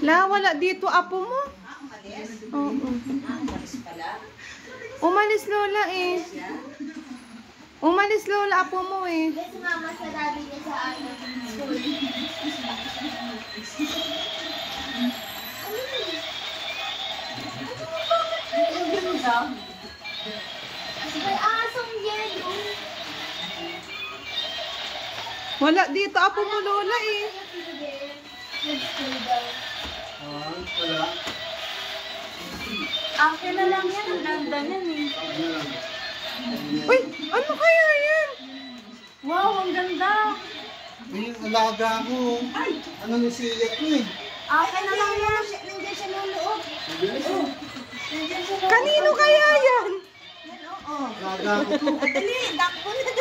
La, wala dito apo mo. Umalis? Oo. Umalis pala. Umalis lola eh. Umalis lola apo mo eh. Kasi mama sa daddy niya sa school. Ang ganda. May asong yelo. Wala dito apo mo lola eh. Nag-school daw. Wala. Akin na lang yan. Ang ganda niyan eh. Uy, ano kaya yan? Wow, ang ganda. May alaga ko. Ano ni Siyat mo eh? Akin na lang yan. Nandiyan siya ng loob. Nandiyan siya ng Kanino kaya yan? Alaga ko to. Dali, dakpo na.